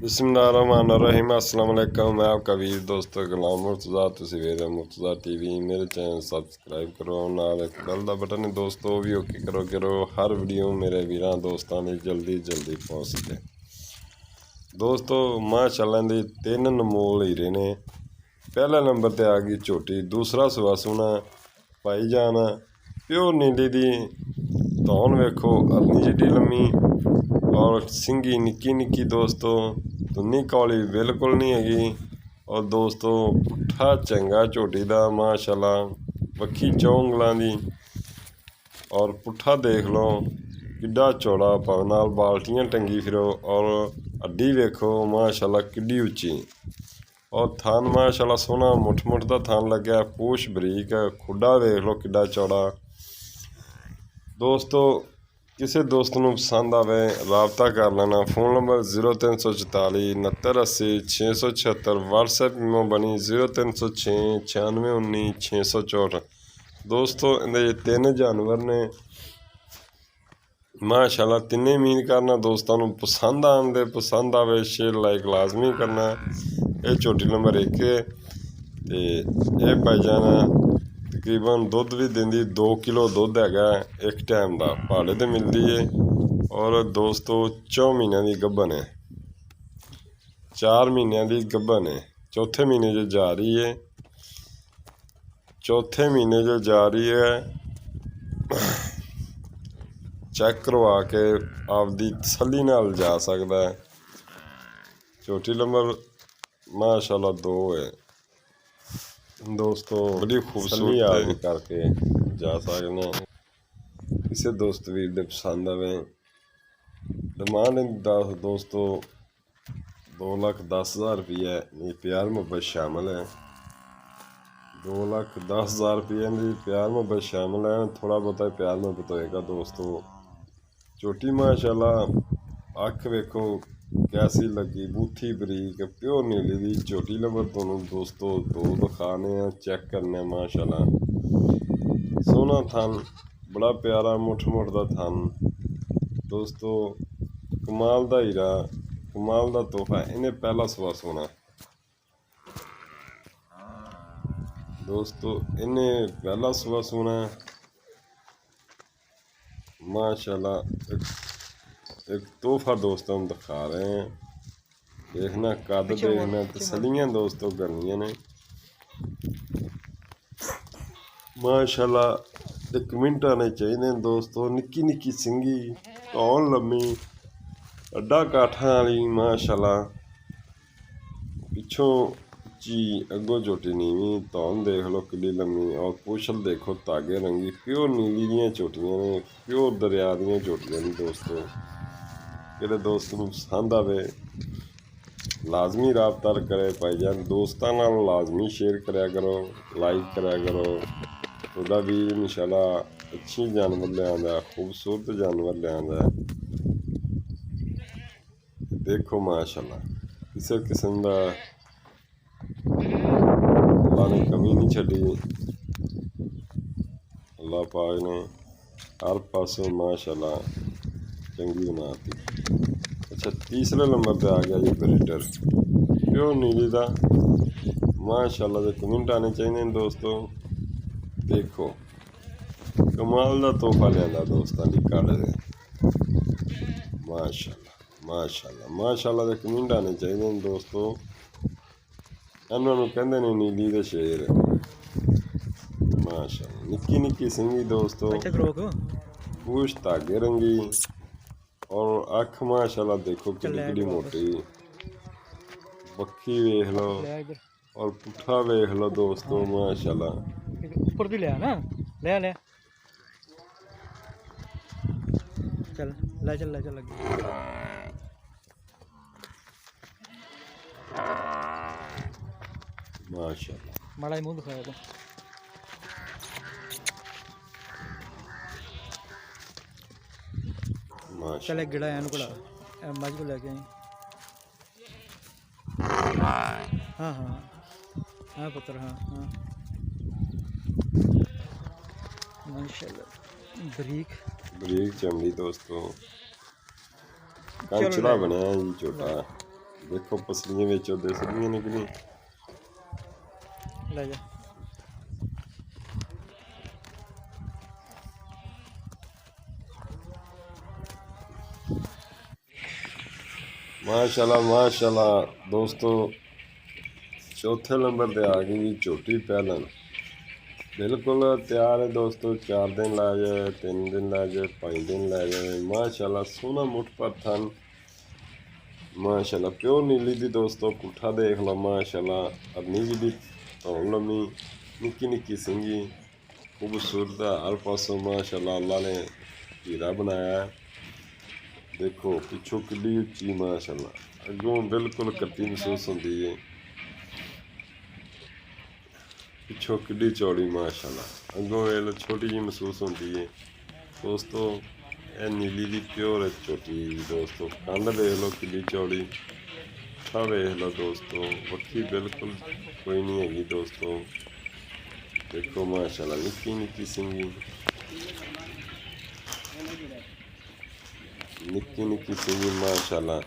बिस्मिल्लाहिर्रहमानिर्रहीम। अस्सलाम वालेकुम। मैं आपका वीर दोस्तों गुलाम मुर्तज़ा, तुसीं वेख रहे हो मुर्तज़ा टीवी। मेरे चैनल सबसक्राइब करो, नाल एक बैल दा बटन है दोस्तों भी ओके करो हर वीडियो मेरे वीरां दोस्तां दी जल्दी पहुँच सके। दोस्तों माशाअल्लाह दी 3 अनमोल हीरे ने। पहले नंबर ते आ गई झोटी, दूसरा सुआ सूना भाईजान प्योर नीली दी धौन वेखो अदनी जिड्डी लम्मी और सिंगी निक्की निक्की दोस्तों, धुन्नी कौली बिल्कुल नहीं हैगी। और दोस्तों पुट्ठा चंगा झोटी दा माशाअल्लाह, वक्खी 4 ਉਂਗਲਾਂ दी और पुट्ठा देख लो किड्डा चौड़ा, भाव नाल बाल्टियां टंगी फिरो। और हड्डी वेखो माशाअल्लाह किड्डी उच्ची। और थान माशाअल्लाह सोहना मुठ दा थान लग्या, पूछ बरीक, खुड्डा वेख लो किड्डा चौड़ा। दोस्तों किसी दोस्त नूं पसंद आवे राबता कर लेना। Phone number 0344 6980 676। WhatsApp ईमो बनी 0306 9619 664। दोस्तों इहदे 3 जानवर ने माशाअल्लाह, तिन्ने उम्मीद करना दोस्तों नूं पसंद आन दे, पसंद आवे शेयर लाइक लाजमी करना। ये झोटी नंबर 1 है ते ये भाईजान तकरीबन दुध भी देंदी 2 किलो दुध हैगा एक टाइम का, भाड़े ते मिलती है। और दोस्तों 4 महीनों की गब्बन है, 4 महीनों की गब्बन है, चौथे महीने जो जा रही है, चौथे महीने जो जा रही है। चेक करवा के आपदी तसल्ली नाल जा सकता है। छोटी नंबर माशाअल्लाह 2 है दोस्तों, बड़ी खूबसूरत करके जा सकते। किसी दोस्त वीर दे पसंद आवे डिमांड दोस्तों 2,10,000 रुपये प्यार मुहब्बत शामिल है। 2,10,000 रुपये प्यार मुहब्बत शामिल है। थोड़ा बहुता प्यार मुहब्बत होएगा दोस्तों। छोटी माशाअल्लाह अख वेखो कैसी लगी, बूथी बरीक प्योर नीली दी झोटी नंबर दोस्तों 2 दिखाने चेक करने। माशाअल्लाह सोहना थन, बड़ा प्यारा मुठ दा थन दोस्तों, कमाल दा हीरा, कमाल दा तोहफा। इन्हें पहला सुआ सोना दोस्तों, इन्हें पहला सुआ सोना माशाअल्लाह। एक तोहफा दोस्तों हम दिखा रहे हैं, देखना कद, देखना तसलियां दोस्तों करनियां ने माशाअल्लाह। 1 मिनट आने चाहिए दोस्तों। निक्की निक्की सिंगी, धौन लम्मी, अड्डा काठा वाली माशाअल्लाह, पिछों ची अगों झोटी नीवी, धौन देख लो किड्डी लम्मी। और पूछल देखो धागे रंगी, प्योर नीली दियां झोटियां ने, प्योर दरिया दियां झोटियां ने दोस्तों। जेह्ड़े दोस्त नूं पसंद आवे लाजमी राबता करे भाईजान, दोस्तां नाल लाजमी शेयर कराया करो, लाइक कराया करो। खुदा भी इंशाअल्लाह अच्छी जानवर ले आंदा, खूबसूरत जानवर ले आंदा। देखो माशाअल्लाह किसी किस्म का अल्लाह ने कमी नहीं छड्डी। अल्लाह पाक ने हर पासों माशाअल्लाह चंगी बनाती। अच्छा तीसरे नंबर पे आ गया जी ब्रीडर प्योर नीली दा माशाअल्लाह। दे कमेंट आने चाहिए दोस्तों। देखो कमाल दा तोहफा लिया दोस्तों की काले दे माशाअल्लाह माशाअल्लाह माशाअल्लाह। दे कमेंट आने चाहिए दोस्तों। इन्होंने कहते ने नीली दे शेर माशाअल्लाह। निक्की निक्की सिंगी दोस्तों, पूछ धागे रंगी और अख माशाल्लाह देखो कितनी कितनी मोटी, बक्खी वेख लो और पुट्ठा वेख लो दोस्तों माशाल्लाह। ऊपर भी लिया ना, ले ले चल ले चल ले चल लगी माशाल्लाह। माड़ा ही मुंह दिखाया तो चल एक गिड़ा है नुकड़ा मज को लेके आई। हाँ हाँ हाँ पुत्र हाँ हाँ माशाल्लाह बरीक बरीक चमड़ी दोस्तों, कंचड़ा बनया जी छोटा, देखो पसलियां विचों दिसदियां निकली। ले जा माशाल्लाह माशाल्लाह दोस्तों, चौथे नंबर पे आ गई झोटी पहलन, बिल्कुल तैयार है दोस्तों। 4 दिन ला जाए, 3 दिन ला जाए, 5 दिन ला जाए माशाल्लाह। सोना मुठ पर थन माशाल्लाह, प्योर नीली दी दोस्तों। पुट्ठा देख लो माशाल्लाह, अरनी जी धौन लम्मी, निक्की निक्की सिंगी, खूबसूरत हर पासों माशाल्लाह अल्लाह ने हीरा बनाया है। देखो पिछों किड्डी उच्ची माशाल्लाह, अगों बिल्कुल कट्टी महसूस होंदी है, पिछों किड्डी चौड़ी माशाल्लाह, अगों वेल छोटी जी महसूस होंदी है दोस्तों। यह नीली दी प्योर झोटी दोस्तों। कंध वेख लो किड्डी चौड़ी, पुट्ठा वेख लो दोस्तों, वक्खी बिल्कुल कोई नहीं हैगी दोस्तों। देखो माशाल्लाह निक्की निक्की सिंगी, निक्की निक्की सिंगी माशाल्लाह।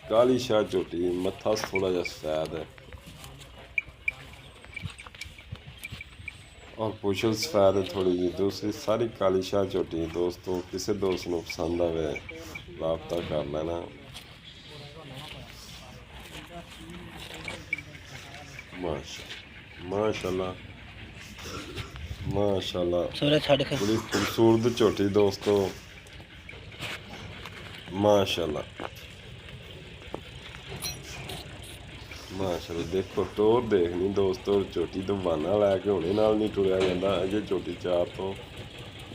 काली शाह झोटी, मत्था थोड़ा जा सफेद है और पुछल सफेद है थोड़ी जी। दूसरी सारी काली शाह झोटी दोस्तों। किसी दोस्त को पसंद आवे राबता कर लेना। माशाल्लाह माशाल्लाह, बड़ी खूबसूरत झोटी दोस्तों माशाल्लाह माशाल्लाह। देखो टोर देखनी दोस्तों, झोटी तो बहाना लैके हुणे नाल नहीं टुरिया जाता। अजे झोटी 4 तो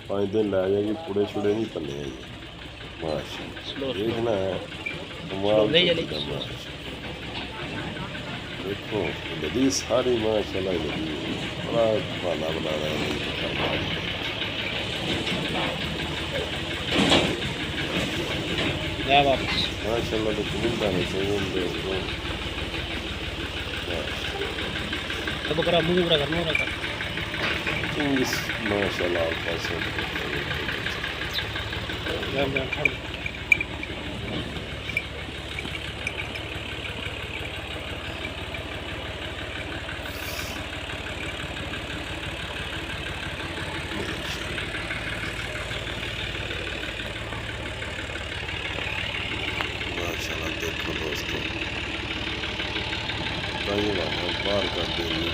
5 दिन लै जाएगी, पुड़े छुड़े नहीं पन्ने आएगी माशाल्लाह। देखना है कमाल देखो लदी सारी माशाल्लाह लदी, बड़ा बहाना बना रहा है माशाल्लाह। तो मिलता नहीं चाहिए दोस्तों, तो बकरा मुंह पूरा करना रखा माशाल्लाह। पास माशाल्लाह। देखो दोस्तों, बाहर कर देंगे